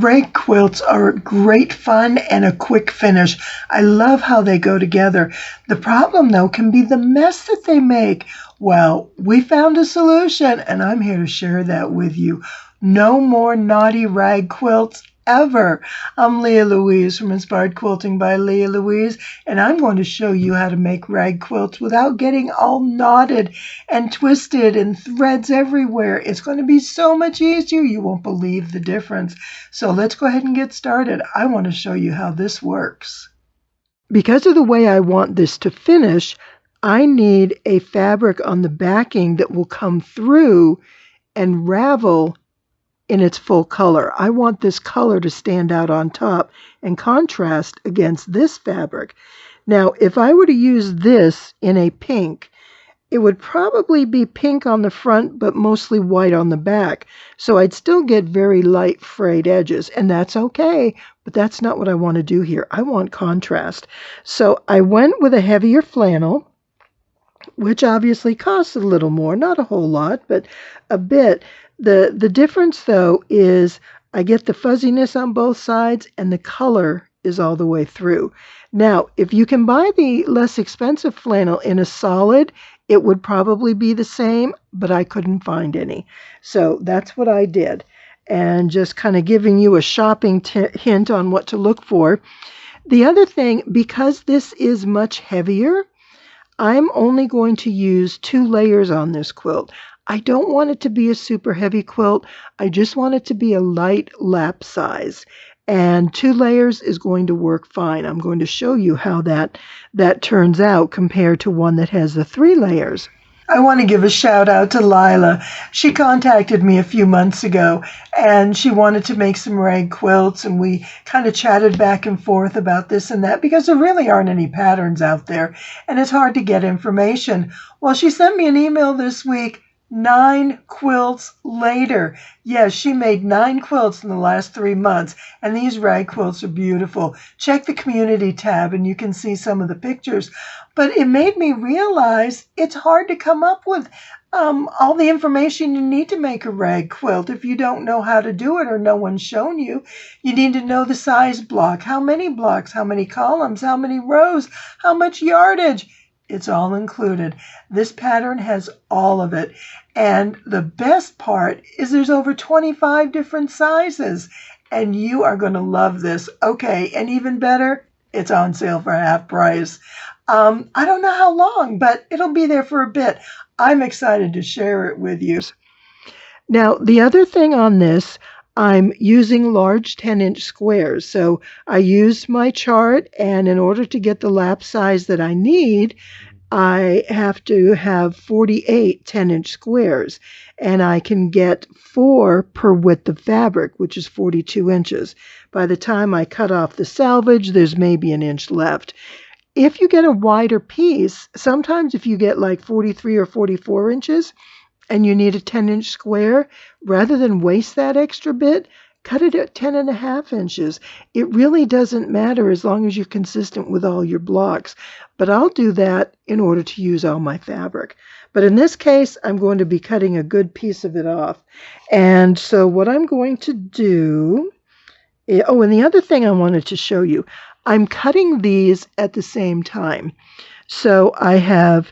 Rag quilts are great fun and a quick finish. I love how they go together. The problem, though, can be the mess that they make. Well, we found a solution, and I'm here to share that with you. No more naughty rag quilts ever. I'm Louise from Inspired Quilting by Louise, and I'm going to show you how to make rag quilts without getting all knotted and twisted and threads everywhere. It's going to be so much easier. You won't believe the difference. So let's go ahead and get started. I want to show you how this works. Because of the way I want this to finish, I need a fabric on the backing that will come through and ravel in its full color. I want this color to stand out on top and contrast against this fabric. Now, if I were to use this in a pink, it would probably be pink on the front, but mostly white on the back. So I'd still get very light frayed edges, and that's okay, but that's not what I want to do here. I want contrast. So I went with a heavier flannel, which obviously costs a little more, not a whole lot, but a bit. The difference, though, is I get the fuzziness on both sides and the color is all the way through. Now, if you can buy the less expensive flannel in a solid, it would probably be the same, but I couldn't find any. So that's what I did. And just kind of giving you a shopping hint on what to look for. The other thing, because this is much heavier, I'm only going to use 2 layers on this quilt. I don't want it to be a super heavy quilt. I just want it to be a light lap size. And 2 layers is going to work fine. I'm going to show you how that turns out compared to one that has the 3 layers. I want to give a shout out to Lila. She contacted me a few months ago and she wanted to make some rag quilts, and we kind of chatted back and forth about this and that because there really aren't any patterns out there and it's hard to get information. Well, she sent me an email this week 9 quilts later. Yes, she made 9 quilts in the last 3 months, and these rag quilts are beautiful. Check the community tab and you can see some of the pictures. But it made me realize it's hard to come up with all the information you need to make a rag quilt if you don't know how to do it or no one's shown you. You need to know the size block, how many blocks, how many columns, how many rows, how much yardage. It's all included. This pattern has all of it. And the best part is there's over 25 different sizes. And you are going to love this. Okay, and even better, it's on sale for half price. I don't know how long, but it'll be there for a bit. I'm excited to share it with you. Now, the other thing on this, I'm using large 10-inch squares. So I used my chart, and in order to get the lap size that I need, I have to have 48 10-inch squares. And I can get 4 per width of fabric, which is 42 inches. By the time I cut off the selvage, there's maybe an inch left. If you get a wider piece, sometimes if you get like 43 or 44 inches, and you need a 10-inch square, rather than waste that extra bit, cut it at 10.5 inches. It really doesn't matter as long as you're consistent with all your blocks. But I'll do that in order to use all my fabric. But in this case, I'm going to be cutting a good piece of it off. And so what I'm going to do, and the other thing I wanted to show you, I'm cutting these at the same time. So I have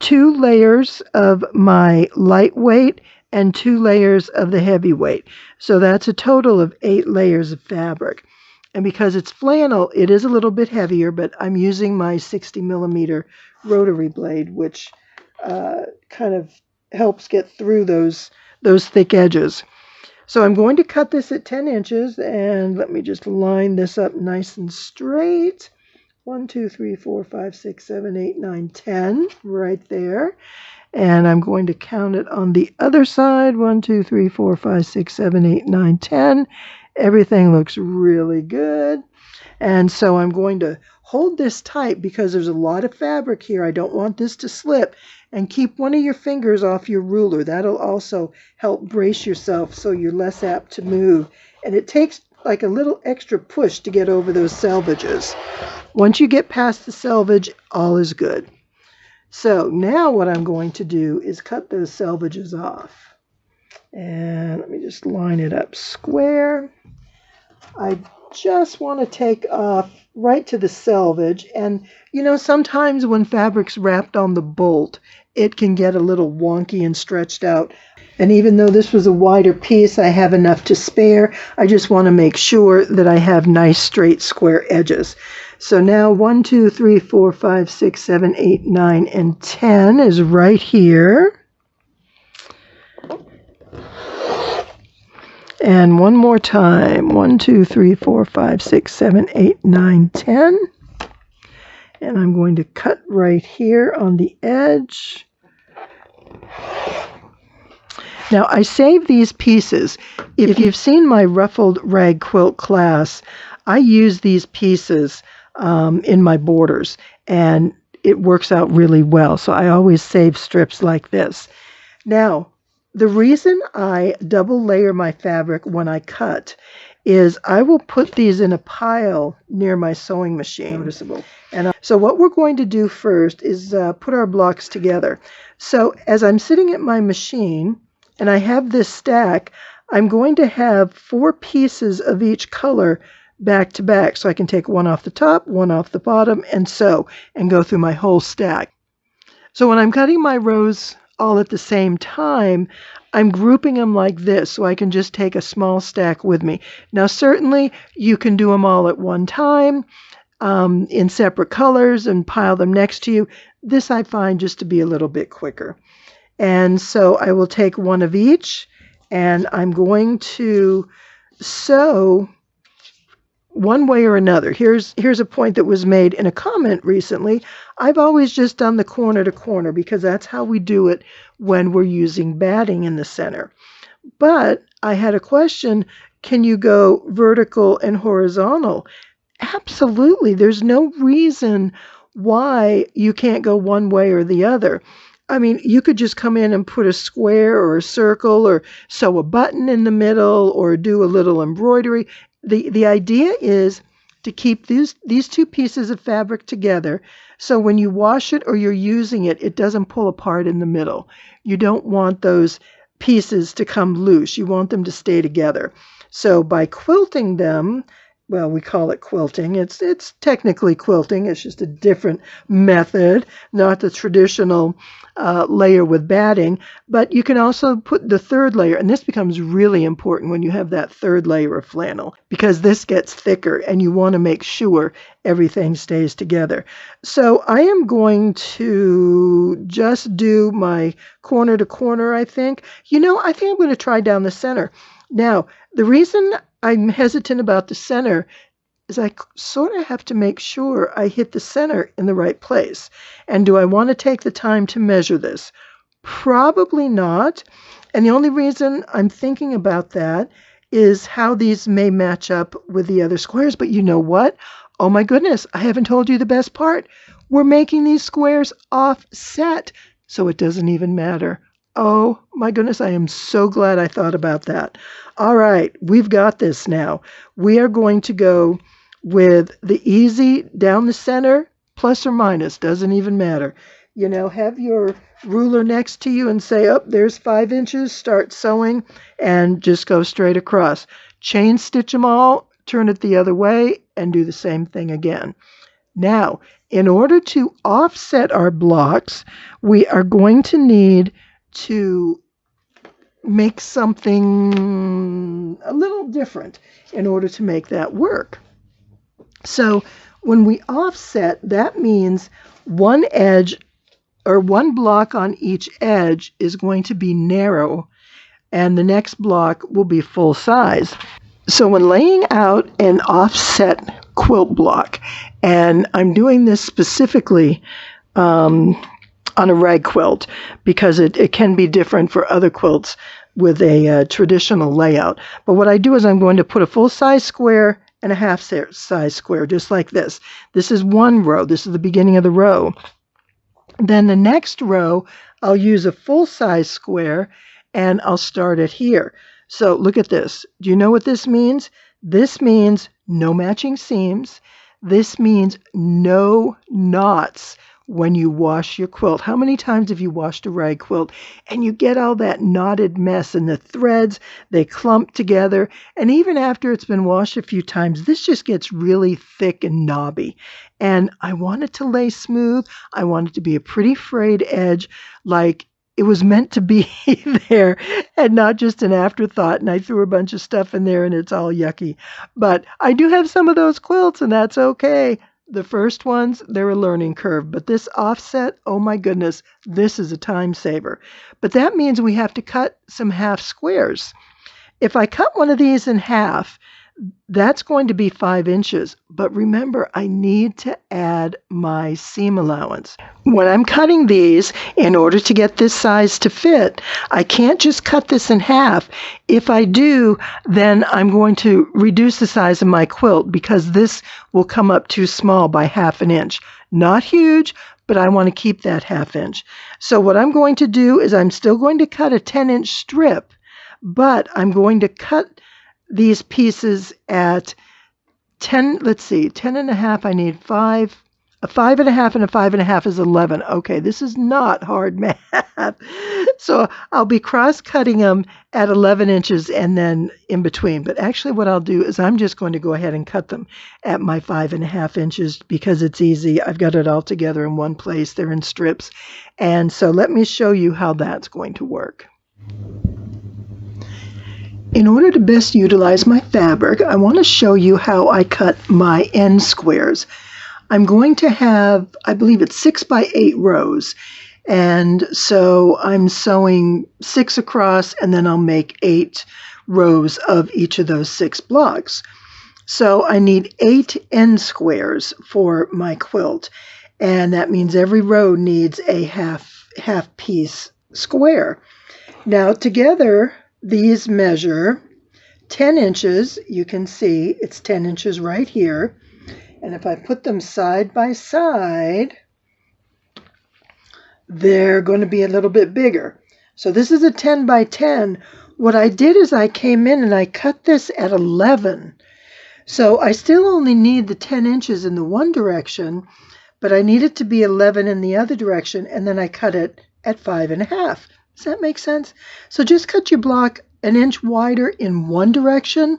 2 layers of my lightweight and 2 layers of the heavyweight. So that's a total of 8 layers of fabric. And because it's flannel, it is a little bit heavier, but I'm using my 60mm rotary blade, which kind of helps get through those thick edges. So I'm going to cut this at 10 inches, and let me just line this up nice and straight. 1, 2, 3, 4, 5, 6, 7, 8, 9, 10, right there. And I'm going to count it on the other side. 1, 2, 3, 4, 5, 6, 7, 8, 9, 10. Everything looks really good. And so I'm going to hold this tight because there's a lot of fabric here. I don't want this to slip. And keep one of your fingers off your ruler. That'll also help brace yourself so you're less apt to move. And it takes like a little extra push to get over those selvages. Once you get past the selvage, all is good. So now what I'm going to do is cut those selvages off. And let me just line it up square. I just want to take off right to the selvage. And, you know, sometimes when fabric's wrapped on the bolt, it can get a little wonky and stretched out. And even though this was a wider piece, I have enough to spare. I just want to make sure that I have nice straight square edges. So now 1, 2, 3, 4, 5, 6, 7, 8, 9, and 10 is right here. And one more time, 1, 2, 3, 4, 5, 6, 7, 8, 9, 10. And I'm going to cut right here on the edge. Now, I save these pieces. If you've seen my ruffled rag quilt class, I use these pieces in my borders, and it works out really well. So I always save strips like this. Now, the reason I double layer my fabric when I cut is I will put these in a pile near my sewing machine. Noticeable. And so what we're going to do first is put our blocks together. So as I'm sitting at my machine and I have this stack, I'm going to have 4 pieces of each color back to back. So I can take one off the top, one off the bottom, and sew and go through my whole stack. So when I'm cutting my rows all at the same time, I'm grouping them like this so I can just take a small stack with me. Now certainly you can do them all at one time in separate colors and pile them next to you. This I find just to be a little bit quicker. And so I will take one of each, and I'm going to sew one way or another. Here's a point that was made in a comment recently. I've always just done the corner to corner because that's how we do it when we're using batting in the center. But I had a question, can you go vertical and horizontal? Absolutely. There's no reason why you can't go one way or the other. I mean, you could just come in and put a square or a circle or sew a button in the middle or do a little embroidery. The idea is to keep these 2 pieces of fabric together so when you wash it or you're using it, it doesn't pull apart in the middle. You don't want those pieces to come loose. You want them to stay together. So by quilting them, well, we call it quilting. It's technically quilting. It's just a different method, not the traditional layer with batting. But you can also put the 3rd layer, and this becomes really important when you have that 3rd layer of flannel, because this gets thicker, and you want to make sure everything stays together. So I am going to just do my corner to corner, I think. You know, I think I'm going to try down the center. Now, the reason I'm hesitant about the center is I sort of have to make sure I hit the center in the right place. And do I want to take the time to measure this? Probably not. And the only reason I'm thinking about that is how these may match up with the other squares. But you know what? Oh my goodness, I haven't told you the best part. We're making these squares offset, so it doesn't even matter. Oh my goodness, I am so glad I thought about that. All right, we've got this now. We are going to go with the easy down the center, plus or minus, doesn't even matter. You know, have your ruler next to you and say, oh, there's 5 inches, start sewing, and just go straight across. Chain stitch them all, turn it the other way, and do the same thing again. Now, in order to offset our blocks, we are going to need to make something a little different in order to make that work. So when we offset, that means one edge or one block on each edge is going to be narrow, and the next block will be full size. So when laying out an offset quilt block, and I'm doing this specifically on a rag quilt because it can be different for other quilts with a traditional layout. But what I do is I'm going to put a full-size square and a half-size square, just like this. This is one row. This is the beginning of the row. Then the next row, I'll use a full-size square, and I'll start it here. So look at this. Do you know what this means? This means no matching seams. This means no knots when you wash your quilt. How many times have you washed a rag quilt and you get all that knotted mess and the threads, they clump together, and even after it's been washed a few times, this just gets really thick and knobby. And I want it to lay smooth. I want it to be a pretty frayed edge, like it was meant to be there and not just an afterthought. And I threw a bunch of stuff in there and it's all yucky. But I do have some of those quilts and that's okay. The first ones, they're a learning curve. But this offset, oh my goodness, this is a time saver. But that means we have to cut some half squares. If I cut one of these in half, that's going to be 5 inches. But remember, I need to add my seam allowance. When I'm cutting these, in order to get this size to fit, I can't just cut this in half. If I do, then I'm going to reduce the size of my quilt because this will come up too small by 1/2 inch. Not huge, but I want to keep that 1/2 inch. So what I'm going to do is I'm still going to cut a 10-inch strip, but I'm going to cut these pieces at 10, let's see, 10 and a half, I need 5, a 5 and a half and a 5 and a half is 11. Okay, this is not hard math. So I'll be cross-cutting them at 11 inches and then in between. But actually what I'll do is I'm just going to go ahead and cut them at my 5 and a half inches because it's easy. I've got it all together in one place. They're in strips. And so let me show you how that's going to work. In order to best utilize my fabric, I want to show you how I cut my end squares. I'm going to have, I believe it's 6 by 8 rows. And so I'm sewing 6 across and then I'll make 8 rows of each of those 6 blocks. So I need 8 end squares for my quilt. And that means every row needs a half piece square. Now together, these measure 10 inches. You can see it's 10 inches right here. And if I put them side by side, they're going to be a little bit bigger. So this is a 10 by 10. What I did is I came in and I cut this at 11. So I still only need the 10 inches in the one direction, but I need it to be 11 in the other direction. And then I cut it at 5 and a half. Does that make sense? So just cut your block an inch wider in one direction,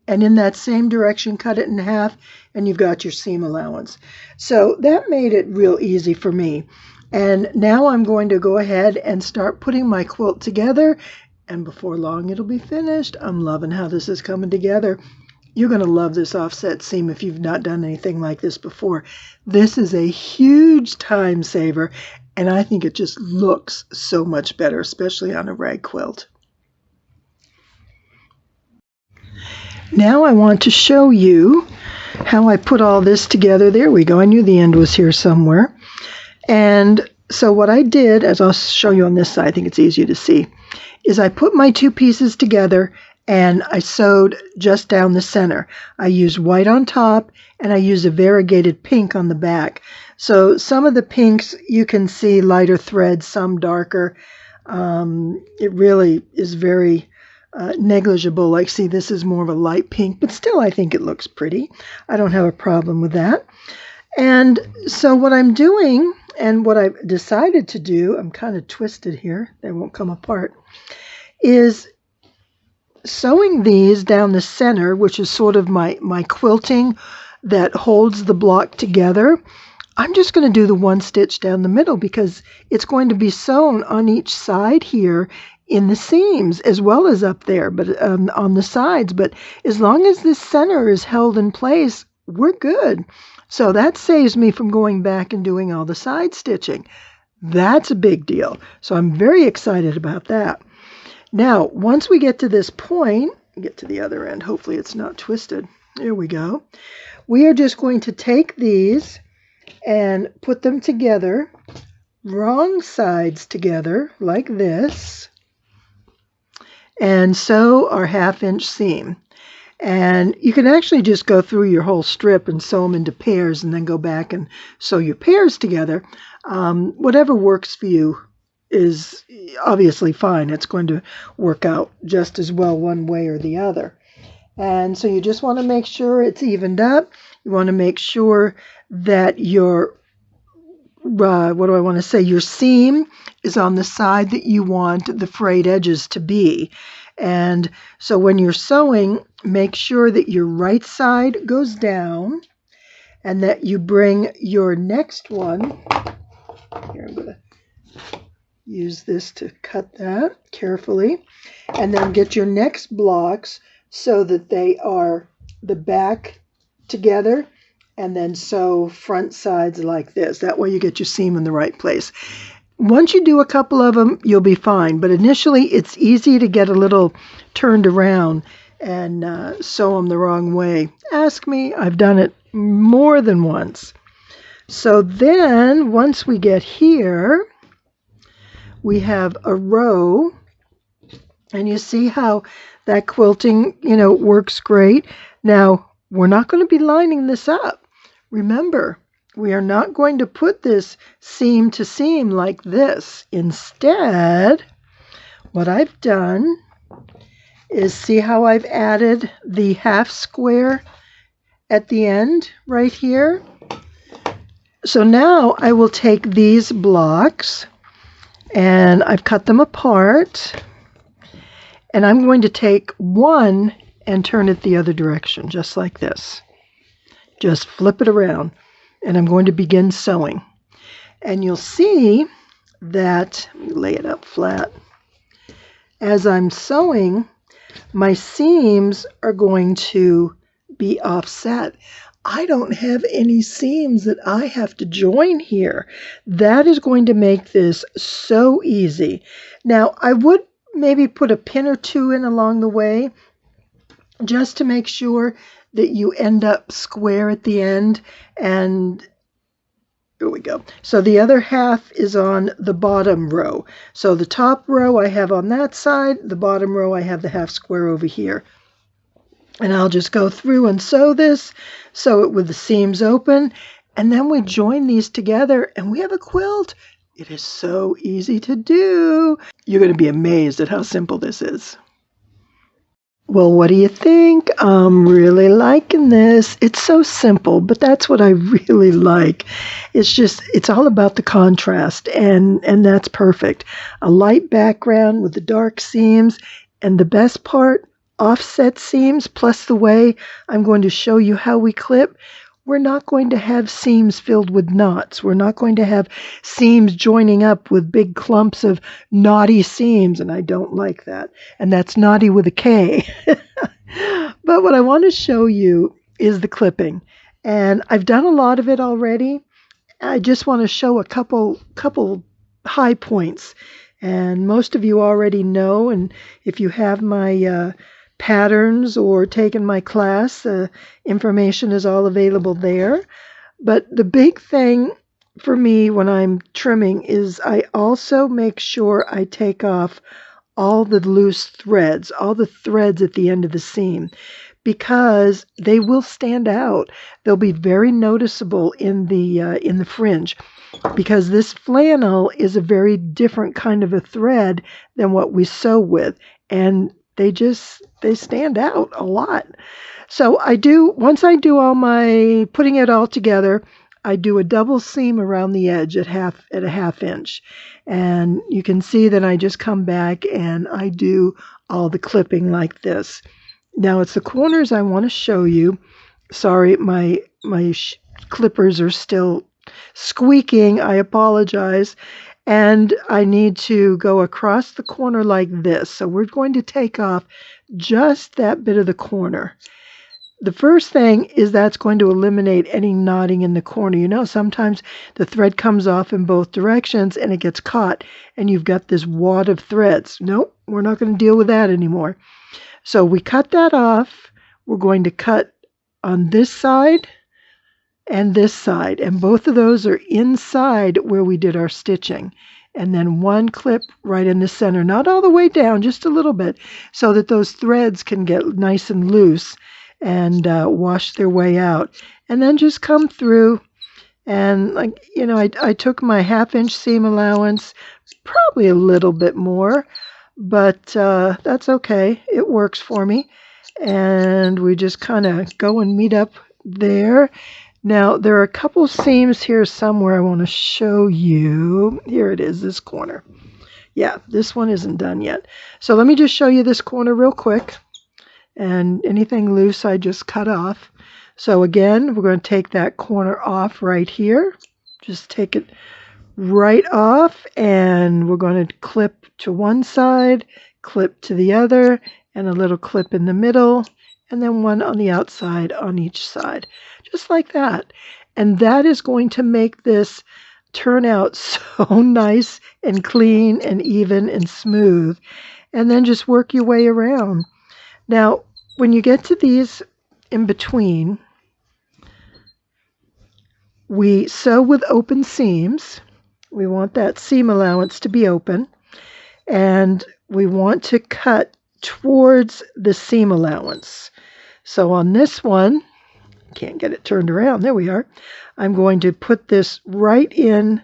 and in that same direction, cut it in half, and you've got your seam allowance. So that made it real easy for me. And now I'm going to go ahead and start putting my quilt together, and before long it'll be finished. I'm loving how this is coming together. You're going to love this offset seam if you've not done anything like this before. This is a huge time saver, and I think it just looks so much better, especially on a rag quilt. Now I want to show you how I put all this together. There we go. I knew the end was here somewhere. And so what I did, as I'll show you on this side, I think it's easier to see, is I put my 2 pieces together and I sewed just down the center. I used white on top and I used a variegated pink on the back. So some of the pinks you can see lighter threads, some darker. It really is very negligible. Like, see, this is more of a light pink, but still I think it looks pretty. I don't have a problem with that. And so what I'm doing, and what I've decided to do, I'm kind of twisted here, they won't come apart, is sewing these down the center, which is sort of my quilting that holds the block together. I'm just going to do the 1 stitch down the middle because it's going to be sewn on each side here in the seams as well as up there, but on the sides. But as long as this center is held in place, we're good. So that saves me from going back and doing all the side stitching. That's a big deal. So I'm very excited about that. Now, once we get to this point, get to the other end, hopefully it's not twisted. There we go. We are just going to take these and put them together, wrong sides together, like this, and sew our 1/2 inch seam. And you can actually just go through your whole strip and sew them into pairs and then go back and sew your pairs together. Whatever works for you is obviously fine. It's going to work out just as well one way or the other. And so you just want to make sure it's evened up. You want to make sure that your what do I want to say? Your seam is on the side that you want the frayed edges to be. And so when you're sewing, make sure that your right side goes down and that you bring your next one. Here, I'm going to use this to cut that carefully. And then get your next blocks so that they are the back together, and then sew front sides like this. That way you get your seam in the right place. Once you do a couple of them, you'll be fine. But initially, it's easy to get a little turned around and sew them the wrong way. Ask me, I've done it more than once. So then, once we get here, we have a row. And you see how that quilting, works great. Now, we're not going to be lining this up. Remember, we are not going to put this seam to seam like this. Instead, what I've done is, see how I've added the half square at the end right here? So now I will take these blocks and I've cut them apart. And I'm going to take one and turn it the other direction, just like this. Just flip it around. And I'm going to begin sewing. And you'll see that, let me lay it up flat. As I'm sewing, my seams are going to be offset. I don't have any seams that I have to join here. That is going to make this so easy. Now, I would maybe put a pin or two in along the way just to make sure that you end up square at the end. And here we go. So the other half is on the bottom row. So the top row I have on that side, the bottom row I have the half square over here. And I'll just go through and sew this, sew it with the seams open, and then we join these together and we have a quilt. It is so easy to do. You're going to be amazed at how simple this is. Well, what do you think? I'm really liking this. It's so simple, but that's what I really like. It's all about the contrast, and that's perfect. A light background with the dark seams, and the best part, offset seams, plus the way I'm going to show you how we clip. We're not going to have seams filled with knots. We're not going to have seams joining up with big clumps of knotty seams, and I don't like that. And that's naughty with a K. But what I want to show you is the clipping. And I've done a lot of it already. I just want to show a couple high points. And most of you already know, and if you have my patterns or taken my class, information is all available there. But the big thing for me when I'm trimming is I also make sure I take off all the loose threads, all the threads at the end of the seam, because they will stand out. They'll be very noticeable in the fringe, because this flannel is a very different kind of a thread than what we sew with, and they stand out a lot. So once I do all my putting it all together, I do a double seam around the edge at a half inch. And you can see that I just come back and I do all the clipping like this. Now it's the corners I want to show you. Sorry, my clippers are still squeaking. I apologize. And I need to go across the corner like this. So we're going to take off just that bit of the corner. The first thing is that's going to eliminate any knotting in the corner. Sometimes the thread comes off in both directions and it gets caught and you've got this wad of threads. Nope, we're not going to deal with that anymore. So we cut that off. We're going to cut on this side and this side, and both of those are inside where we did our stitching. And then one clip right in the center, not all the way down, just a little bit, so that those threads can get nice and loose and wash their way out. And then just come through and, I took my half-inch seam allowance, probably a little bit more, but that's okay. It works for me. And we just kind of go and meet up there. Now, there are a couple seams here somewhere I want to show you. Here it is, this corner. Yeah, this one isn't done yet. So let me just show you this corner real quick. And anything loose I just cut off. So again, we're going to take that corner off right here. Just take it right off, and we're going to clip to one side, clip to the other, and a little clip in the middle, and then one on the outside on each side, just like that. And that is going to make this turn out so nice and clean and even and smooth. And then just work your way around. Now, when you get to these in between, we sew with open seams. We want that seam allowance to be open, and we want to cut towards the seam allowance. So on this one, can't get it turned around, there we are. I'm going to put this right in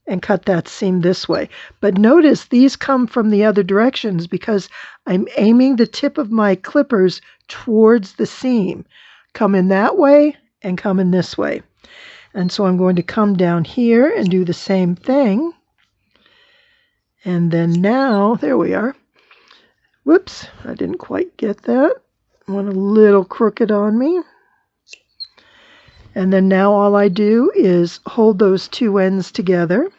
and cut that seam this way. But notice these come from the other directions because I'm aiming the tip of my clippers towards the seam. Come in that way and come in this way. And so I'm going to come down here and do the same thing. And then now, there we are. Whoops, I didn't quite get that. I want a little crooked on me. And then now all I do is hold those two ends together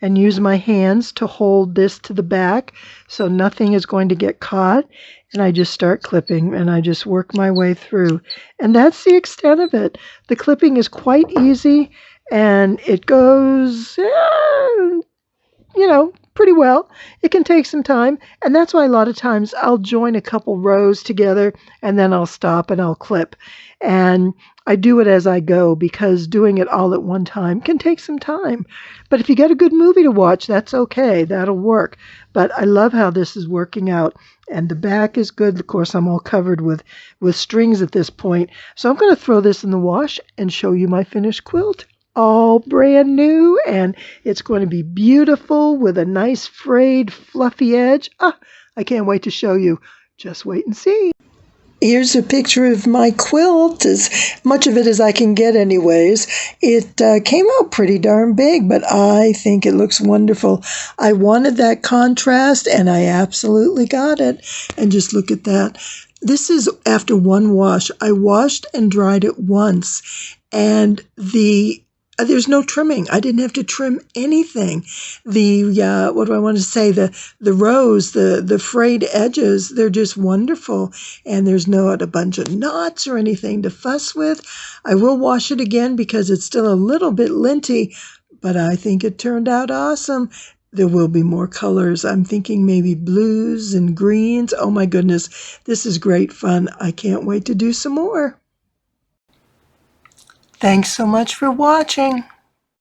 and use my hands to hold this to the back so nothing is going to get caught. And I just start clipping, and I just work my way through. And that's the extent of it. The clipping is quite easy, and it goes, pretty well. It can take some time, and that's why a lot of times I'll join a couple rows together, and then I'll stop and I'll clip. And I do it as I go because doing it all at one time can take some time. But if you get a good movie to watch, that's okay. That'll work. But I love how this is working out. And the back is good. Of course, I'm all covered with strings at this point. So I'm going to throw this in the wash and show you my finished quilt. All brand new, and it's going to be beautiful with a nice frayed, fluffy edge. I can't wait to show you. Just wait and see. Here's a picture of my quilt, as much of it as I can get anyways. It came out pretty darn big, but I think it looks wonderful. I wanted that contrast, and I absolutely got it. And just look at that. This is after one wash. I washed and dried it once, and there's no trimming. I didn't have to trim anything. What do I want to say? The rows, the frayed edges, they're just wonderful. And there's not a bunch of knots or anything to fuss with. I will wash it again because it's still a little bit linty, but I think it turned out awesome. There will be more colors. I'm thinking maybe blues and greens. Oh my goodness, this is great fun. I can't wait to do some more. Thanks so much for watching.